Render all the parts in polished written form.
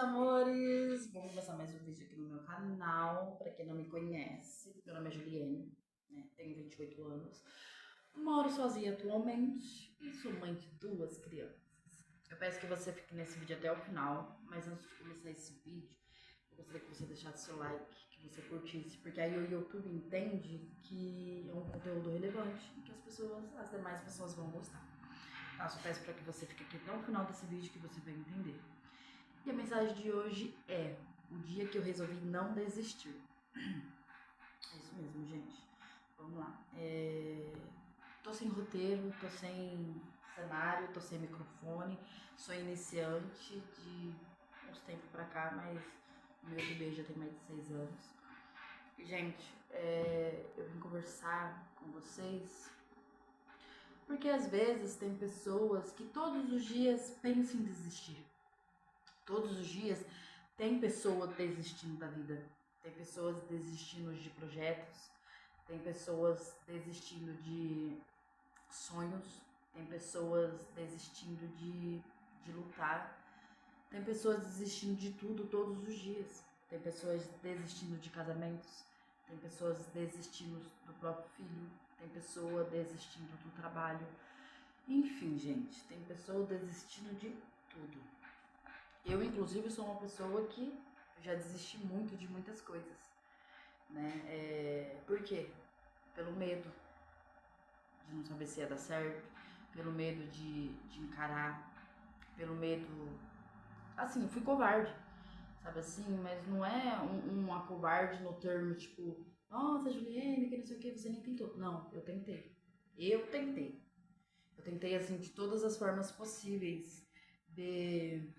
amores! Vamos começar mais um vídeo aqui no meu canal. Pra quem não me conhece, meu nome é Juliane, né? Tenho 28 anos, moro sozinha atualmente e sou mãe de 2 crianças. Eu peço que você fique nesse vídeo até o final, mas antes de começar esse vídeo, eu gostaria que você deixasse seu like, que você curtisse, porque aí o YouTube entende que é um conteúdo relevante e que as demais pessoas vão gostar. Tá? Só peço pra que você fique aqui até o final desse vídeo que você vai entender. E a mensagem de hoje é: o dia que eu resolvi não desistir. É isso mesmo, gente. Vamos lá. Tô sem roteiro, tô sem cenário, tô sem microfone. Sou iniciante de uns tempos pra cá, mas o meu bebê já tem mais de 6 anos. E, gente, eu vim conversar com vocês porque às vezes tem pessoas que todos os dias pensam em desistir. Todos os dias tem pessoas desistindo da vida, tem pessoas desistindo de projetos, tem pessoas desistindo de sonhos, tem pessoas desistindo de lutar, tem pessoas desistindo de tudo todos os dias, tem pessoas desistindo de casamentos, tem pessoas desistindo do próprio filho, tem pessoa desistindo do trabalho, enfim, gente, tem pessoa desistindo de tudo. Eu, inclusive, sou uma pessoa que já desisti muito de muitas coisas, né? Por quê? Pelo medo de não saber se ia dar certo, pelo medo de encarar, pelo medo... Assim, fui covarde, sabe assim? Mas não é uma covarde no termo, tipo... Nossa, Juliane, que não sei o que, você nem tentou. Não, eu tentei. Eu tentei. Eu tentei, assim, de todas as formas possíveis de...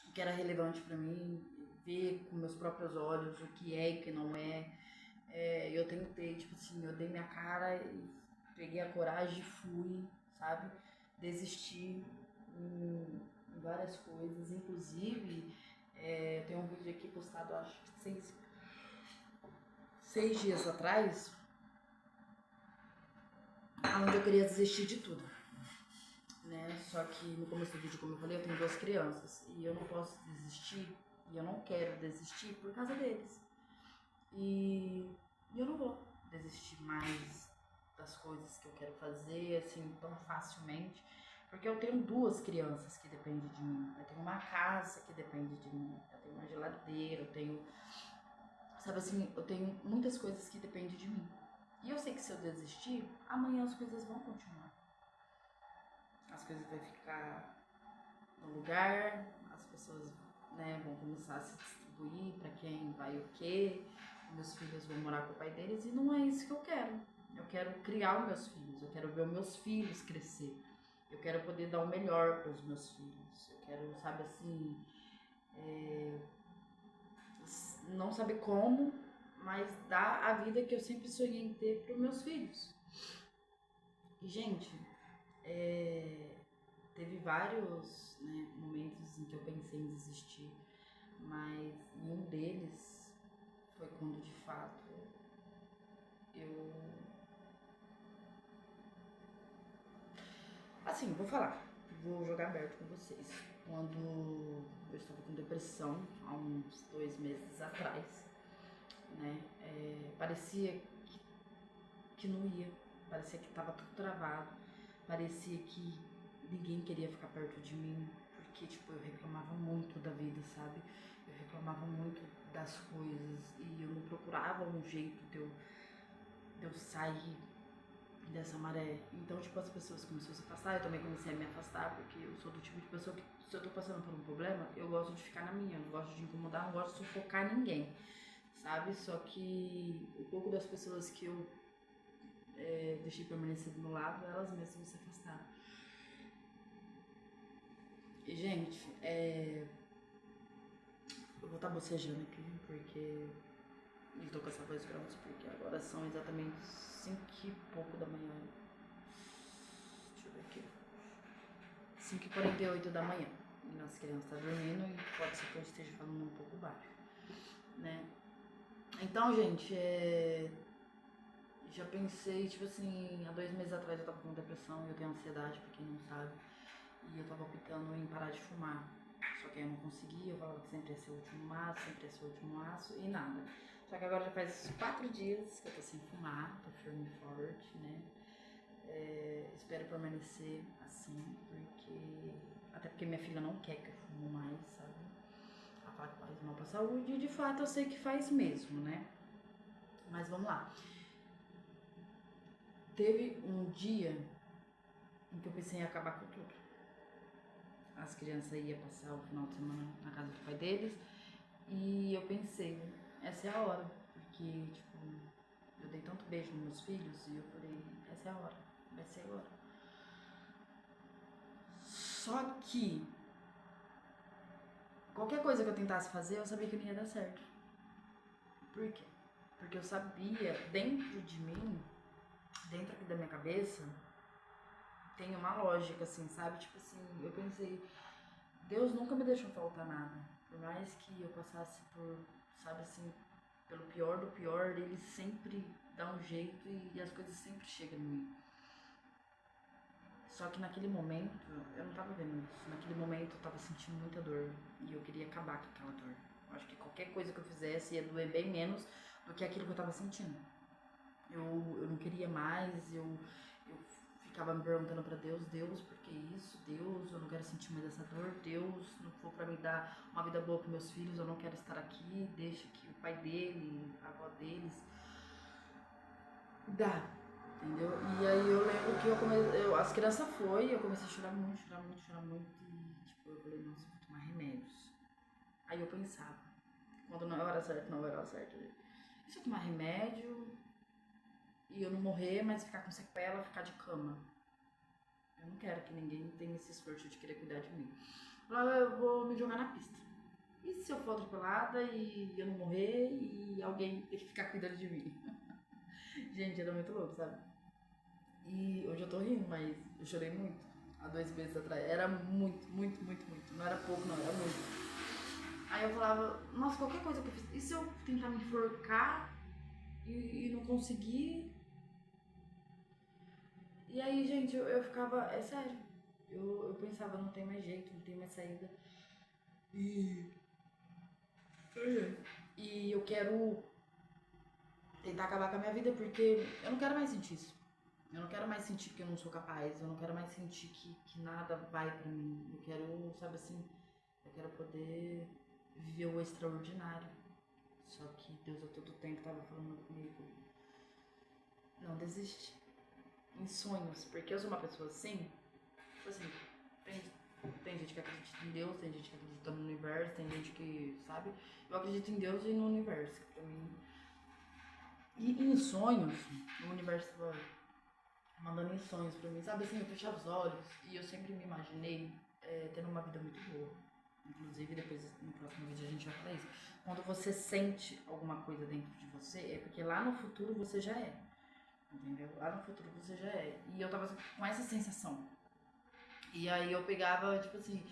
o que era relevante pra mim, ver com meus próprios olhos o que é e o que não é. Eu tentei, tipo assim, eu dei minha cara e peguei a coragem e fui, sabe? Desisti em várias coisas, inclusive tem um vídeo aqui postado, acho que 6 dias atrás, onde eu queria desistir de tudo. Né? Só que no começo do vídeo, como eu falei, eu tenho 2 crianças e eu não posso desistir e eu não quero desistir por causa deles. E eu não vou desistir mais das coisas que eu quero fazer assim tão facilmente, porque eu tenho 2 crianças que dependem de mim, eu tenho uma casa que depende de mim, eu tenho uma geladeira, eu tenho, sabe assim, eu tenho muitas coisas que dependem de mim. E eu sei que se eu desistir, amanhã as coisas vão continuar. As coisas vão ficar no lugar, as pessoas, né, vão começar a se distribuir para quem vai o quê, meus filhos vão morar com o pai deles e não é isso que eu quero. Eu quero criar os meus filhos, eu quero ver os meus filhos crescer, eu quero poder dar o melhor para os meus filhos, eu quero, sabe assim, não saber como, mas dar a vida que eu sempre sonhei em ter para os meus filhos. E, gente, teve vários, né, momentos em que eu pensei em desistir, mas em um deles foi quando de fato eu... Assim, vou falar, vou jogar aberto com vocês. Quando eu estava com depressão, há uns 2 meses atrás, né, parecia que não ia, parecia que estava tudo travado, parecia que ninguém queria ficar perto de mim, porque, tipo, eu reclamava muito da vida, sabe? Eu reclamava muito das coisas e eu não procurava um jeito de eu sair dessa maré. Então, tipo, as pessoas começaram a se afastar, eu também comecei a me afastar, porque eu sou do tipo de pessoa que, se eu tô passando por um problema, eu gosto de ficar na minha, eu não gosto de incomodar, não gosto de sufocar ninguém, sabe? Só que o pouco das pessoas que eu deixei permanecer do meu lado, elas mesmas se afastaram. E, gente, eu vou estar bocejando aqui, porque eu tô com essa voz grossa, porque agora são exatamente 5 e pouco da manhã. Deixa eu ver aqui. 5h48 da manhã. E nossa criança tá dormindo e pode ser que eu esteja falando um pouco baixo, né? Então, gente, já pensei, tipo assim, há 2 meses atrás eu tava com depressão e eu tenho ansiedade, pra quem não sabe. E eu tava optando em parar de fumar. Só que aí eu não conseguia, eu falava que sempre ia ser o último maço, sempre ia ser o último maço e nada. Só que agora já faz 4 dias que eu tô sem fumar, tô firme e forte, né? Espero permanecer assim, até porque minha filha não quer que eu fumo mais, sabe? Ela fala que faz mal pra saúde e de fato eu sei que faz mesmo, né? Mas vamos lá. Teve um dia em que eu pensei em acabar com tudo. As crianças iam passar o final de semana na casa do pai deles e eu pensei, essa é a hora, porque, tipo, eu dei tanto beijo nos meus filhos e eu falei, essa é a hora, vai ser agora. Só que qualquer coisa que eu tentasse fazer, eu sabia que não ia dar certo. Por quê? Porque eu sabia, dentro de mim, dentro aqui da minha cabeça, tem uma lógica, assim, sabe? Tipo assim, eu pensei, Deus nunca me deixou faltar nada. Por mais que eu passasse por, sabe assim, pelo pior do pior, ele sempre dá um jeito e as coisas sempre chegam em mim. Só que naquele momento, eu não tava vendo isso. Naquele momento eu tava sentindo muita dor e eu queria acabar com aquela dor. Eu acho que qualquer coisa que eu fizesse ia doer bem menos do que aquilo que eu tava sentindo. Eu não queria mais, eu ficava me perguntando pra Deus, Deus, por que isso? Deus, eu não quero sentir mais essa dor. Deus, não for pra me dar uma vida boa pros meus filhos, eu não quero estar aqui. Deixa que o pai dele, a avó deles, dá, entendeu? E aí eu lembro que as crianças foi, eu comecei a chorar muito, chorar muito, chorar muito. E tipo, eu falei, nossa, eu vou tomar remédios. Aí eu pensava, quando não era certo, não era certo. E se eu tomar remédio e eu não morrer, mas ficar com sequela, ficar de cama? Eu não quero que ninguém tenha esse esforço de querer cuidar de mim. Eu vou me jogar na pista. E se eu for atropelada e eu não morrer e alguém ter que ficar cuidando de mim? Gente, era muito louco, sabe? E hoje eu tô rindo, mas eu chorei muito há 2 meses atrás. Era muito, muito, muito, muito. Não era pouco, não, era muito. Aí eu falava, nossa, qualquer coisa que eu fiz. E se eu tentar me enforcar e não conseguir? E aí, gente, eu ficava. É sério. Eu pensava, não tem mais jeito, não tem mais saída. E. E eu quero tentar acabar com a minha vida porque eu não quero mais sentir isso. Eu não quero mais sentir que eu não sou capaz, eu não quero mais sentir que nada vai pra mim. Eu quero, sabe assim, eu quero poder viver o extraordinário. Só que Deus a todo tempo tava falando comigo, não desiste. Em sonhos, porque eu sou uma pessoa assim, tipo assim, tem gente que acredita em Deus, tem gente que acredita no universo, tem gente que, sabe? Eu acredito em Deus e no universo, que pra mim. E em sonhos, o universo tava mandando em sonhos pra mim, sabe assim, eu fechava os olhos e eu sempre me imaginei tendo uma vida muito boa. Inclusive, depois no próximo vídeo a gente vai falar isso. Quando você sente alguma coisa dentro de você, é porque lá no futuro você já é. Entendeu? Lá no futuro você já é. E eu tava com essa sensação. E aí eu pegava, tipo assim,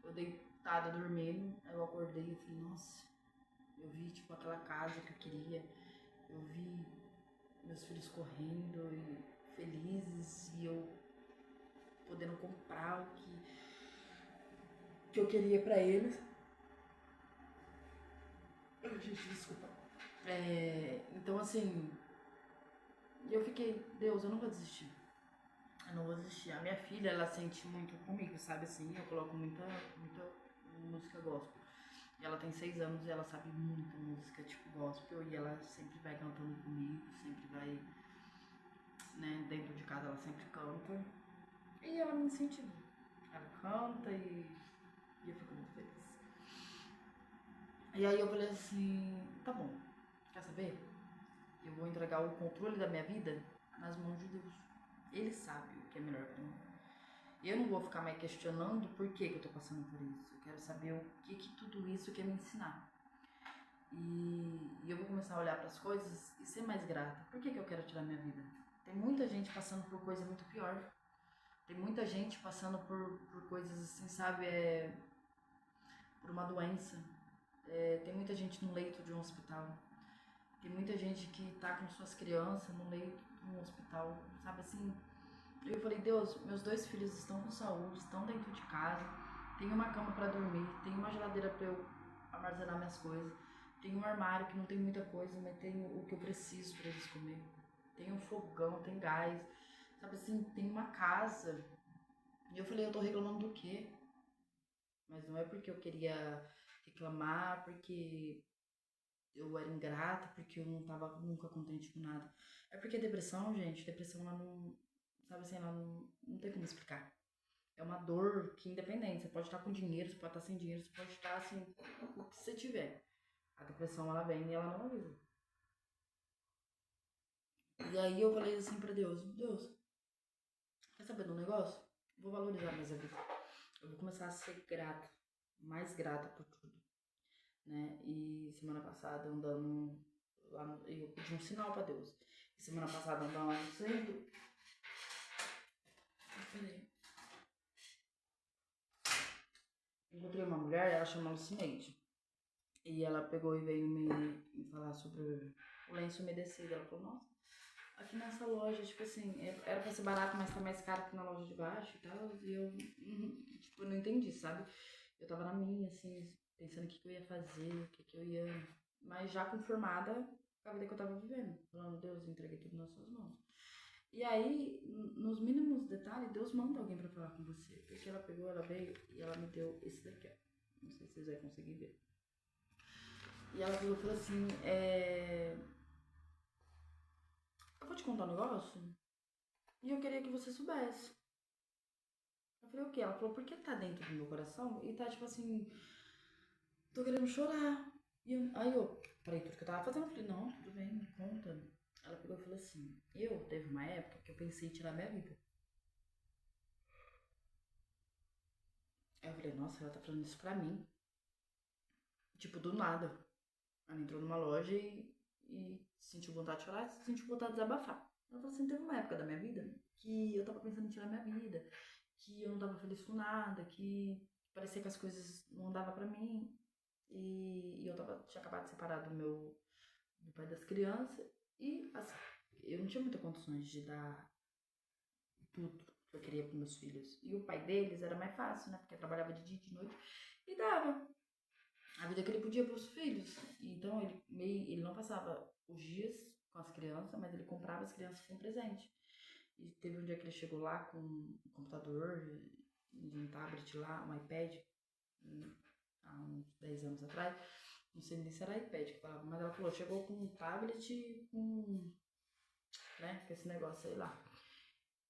eu deitada dormindo, aí eu acordei e falei, nossa, eu vi tipo aquela casa que eu queria, eu vi meus filhos correndo e felizes e eu podendo comprar o que eu queria pra eles. Ai, gente, desculpa. Então assim, eu fiquei, Deus, eu não vou desistir. Eu não vou desistir. A minha filha, ela sente muito comigo, sabe assim? Eu coloco muita música gospel. E ela tem 6 anos e ela sabe muita música, tipo gospel, e ela sempre vai cantando comigo, sempre vai, né, dentro de casa ela sempre canta. E ela me incentiva. Ela canta e eu fico muito feliz. E aí eu falei assim, tá bom, quer saber? Eu vou entregar o controle da minha vida nas mãos de Deus. Ele sabe o que é melhor pra mim. Eu não vou ficar mais questionando por que eu tô passando por isso. Eu quero saber o que tudo isso quer me ensinar. E eu vou começar a olhar para as coisas e ser mais grata. Por que eu quero tirar minha vida? Tem muita gente passando por coisa muito pior. Tem muita gente passando por coisas assim, sabe? Por uma doença. Tem muita gente no leito de um hospital. Tem muita gente que tá com suas crianças no leito de um hospital, sabe assim? Eu falei, Deus, meus 2 filhos estão com saúde, estão dentro de casa. tenho uma cama pra dormir, tenho uma geladeira pra eu armazenar minhas coisas, tenho um armário que não tem muita coisa, mas tenho o que eu preciso pra eles comer. Tem um fogão, tem gás, sabe assim, tem uma casa. E eu falei, eu tô reclamando do quê? Mas não é porque eu queria reclamar, porque eu era ingrata, porque eu não tava nunca contente com nada. É porque depressão, gente, depressão ela não, sabe assim, ela não tem como explicar. É uma dor que independente, você pode estar com dinheiro, você pode estar sem dinheiro, você pode estar assim, o que você tiver. A depressão ela vem e ela não avisa. E aí eu falei assim pra Deus, Deus, quer saber de um negócio? Vou valorizar mais a vida. Eu vou começar a ser grata, mais grata por tudo, né? E semana passada andando lá, eu pedi um sinal pra Deus. E semana passada andando lá no centro, eu falei, encontrei uma mulher, ela chama Lucineide. E ela pegou e veio me falar sobre o lenço umedecido. Ela falou, nossa, aqui nessa loja, tipo assim, era pra ser barato, mas tá mais caro que na loja de baixo e tal. E eu, tipo, não entendi, sabe? Eu tava na minha, assim, pensando o que eu ia fazer, o que eu ia... Mas já conformada com a vida que eu tava vivendo. Falando, Deus, entreguei tudo nas suas mãos. E aí, nos mínimos detalhes, Deus manda alguém pra falar com você. Porque ela pegou, ela veio e ela me deu esse daqui, ó. Não sei se vocês vão conseguir ver. E ela falou assim, eu vou te contar um negócio e eu queria que você soubesse. Eu falei, o quê? Ela falou, porque tá dentro do meu coração e tá tipo assim, tô querendo chorar. Aí eu parei tudo que eu tava fazendo, eu falei, não, tudo bem, me conta. Ela pegou e falou assim, teve uma época que eu pensei em tirar minha vida. Aí eu falei, nossa, ela tá falando isso pra mim. Tipo, do nada. Ela entrou numa loja e sentiu vontade de chorar, sentiu vontade de desabafar. Ela falou assim, teve uma época da minha vida que eu tava pensando em tirar minha vida, que eu não tava feliz com nada, que parecia que as coisas não andavam pra mim. E eu tinha acabado de separar do pai das crianças. E assim, eu não tinha muitas condições de dar tudo que eu queria pros meus filhos. E o pai deles era mais fácil, né? Porque trabalhava de dia e de noite e dava a vida que ele podia pros filhos. Então ele não passava os dias com as crianças, mas ele comprava as crianças com presente. E teve um dia que ele chegou lá com um computador, um tablet lá, um iPad, há uns 10 anos atrás. Não sei nem se era iPad que falava, mas ela falou, chegou com um tablet com, né, com esse negócio, sei lá.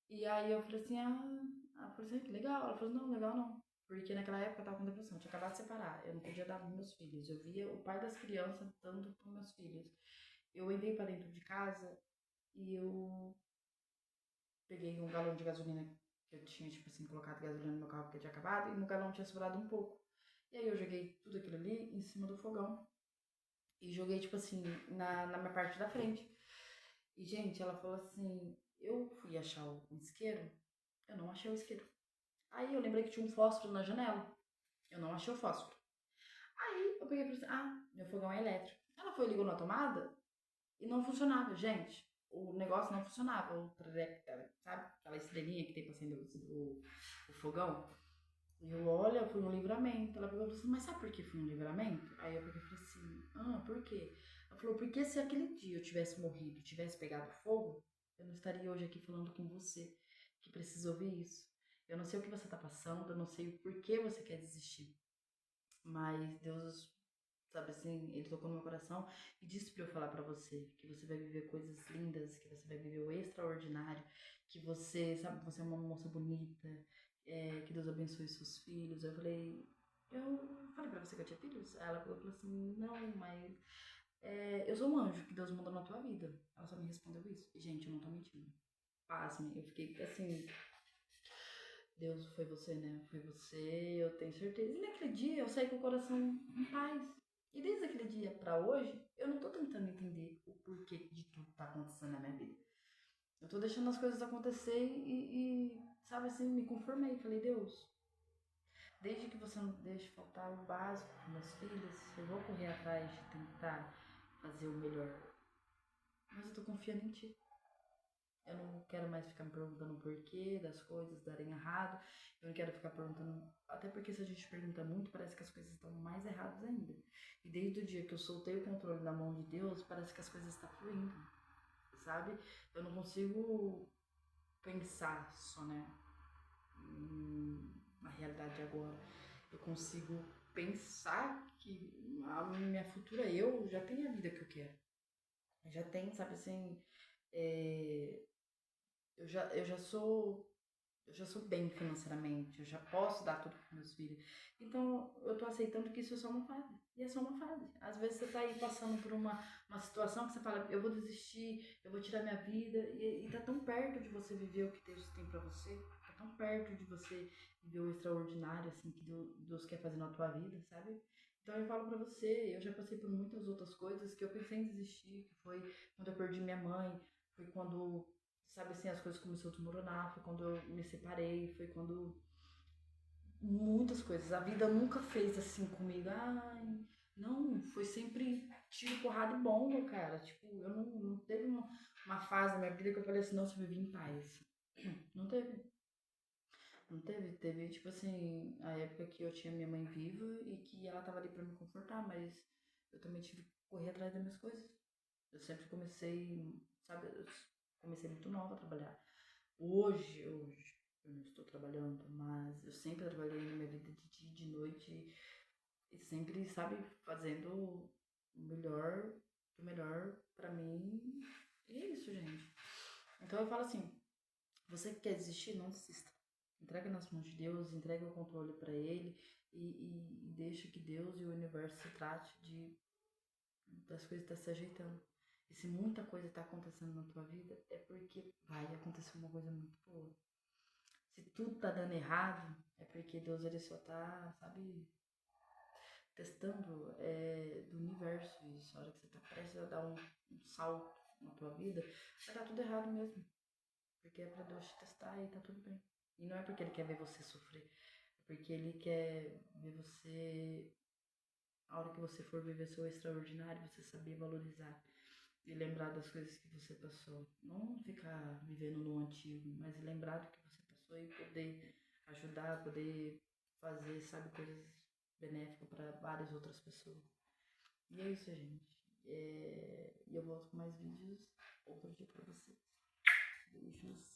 E aí eu falei assim, ela falou assim, que legal. Ela falou, não, legal não. Porque naquela época eu tava com depressão, eu tinha acabado de separar, eu não podia dar pros meus filhos. Eu via o pai das crianças dando pros meus filhos. Eu entrei pra dentro de casa e eu peguei um galão de gasolina que eu tinha, tipo assim, colocado gasolina no meu carro porque tinha acabado, e no galão tinha sobrado um pouco. E aí eu joguei tudo aquilo ali em cima do fogão. E joguei, tipo assim, na minha parte da frente. E, gente, ela falou assim, eu fui achar um isqueiro, eu não achei o isqueiro. Aí eu lembrei que tinha um fósforo na janela. Eu não achei o fósforo. Aí eu peguei e falei assim, meu fogão é elétrico. Ela foi, ligou na tomada e não funcionava, gente. O negócio não funcionava, sabe? Aquela estrelinha que tem pra acender o fogão. E eu, olha, foi um livramento. Ela pegou e falou assim, mas sabe por que foi um livramento? Aí eu peguei e falei assim, por quê? Ela falou, porque se aquele dia eu tivesse morrido, tivesse pegado fogo, eu não estaria hoje aqui falando com você, que precisa ouvir isso. Eu não sei o que você tá passando, eu não sei o porquê você quer desistir. Mas Deus, sabe assim, ele tocou no meu coração e disse pra eu falar pra você que você vai viver coisas lindas, que você vai viver o extraordinário, que você, sabe, você é uma moça bonita, que Deus abençoe seus filhos. Eu falei pra você que eu tinha filhos? Ela falou assim, não, mas eu sou um anjo que Deus mandou na tua vida. Ela só me respondeu isso. E, gente, eu não tô mentindo. Pasme, eu fiquei assim, Deus, foi você, né? Foi você, eu tenho certeza. E naquele dia eu saí com o coração em paz. E desde aquele dia pra hoje, eu não tô tentando entender o porquê de tudo que tá acontecendo na minha vida. Eu tô deixando as coisas acontecer sabe assim, me conformei. Falei, Deus, desde que você não deixe faltar o básico pros meus filhos, eu vou correr atrás de tentar fazer o melhor. Mas eu tô confiando em ti. Eu não quero mais ficar me perguntando o porquê das coisas darem errado. Eu não quero ficar perguntando. Até porque se a gente pergunta muito, parece que as coisas estão mais erradas ainda. E desde o dia que eu soltei o controle na mão de Deus, parece que as coisas estão fluindo, sabe? Eu não consigo pensar só, né? Na realidade agora. Eu consigo pensar que a minha futura eu já tem a vida que eu quero. Já tem, sabe assim, é, eu já sou bem financeiramente, eu já posso dar tudo para meus filhos. Então, eu tô aceitando que isso é só uma fase. E é só uma fase. Às vezes você tá aí passando por uma situação que você fala, eu vou desistir, eu vou tirar minha vida, e tá tão perto de você viver o que Deus tem para você, tá tão perto de você viver o extraordinário, assim, que Deus quer fazer na tua vida, sabe? Então eu falo pra você, eu já passei por muitas outras coisas que eu pensei em desistir, que foi quando eu perdi minha mãe, foi quando, sabe assim, as coisas começaram a desmoronar, foi quando eu me separei, foi quando muitas coisas. A vida nunca fez assim comigo. Ai, não, foi sempre tiro, porrada e bomba, cara. Tipo, eu não teve uma fase na minha vida que eu falei assim, nossa, eu vivi em paz. Não teve. Não teve. Teve, tipo assim, a época que eu tinha minha mãe viva e que ela tava ali pra me confortar, mas eu também tive que correr atrás das minhas coisas. Eu sempre comecei, sabe, eu comecei muito nova a trabalhar. Hoje, eu não estou trabalhando, mas eu sempre trabalhei na minha vida de dia e de noite e sempre, sabe, fazendo o melhor pra mim. E é isso, gente. Então eu falo assim, você que quer desistir, não desista. Entrega nas mãos de Deus, entrega o controle pra Ele e deixa que Deus e o universo se trate das coisas estar se ajeitando. E se muita coisa está acontecendo na tua vida, é porque vai acontecer uma coisa muito boa. Se tudo tá dando errado, é porque Deus ele só tá, sabe, testando do universo isso. A hora que você tá prestes a dar um salto na tua vida, vai dar tudo errado mesmo. Porque é pra Deus te testar e tá tudo bem. E não é porque ele quer ver você sofrer, é porque ele quer ver você, a hora que você for viver seu extraordinário, você saber valorizar e lembrar das coisas que você passou. Não ficar vivendo no antigo, mas lembrar do que você passou e poder ajudar, poder fazer, sabe, coisas benéficas para várias outras pessoas. E é isso, gente. E eu volto com mais vídeos outro dia pra vocês. Beijos.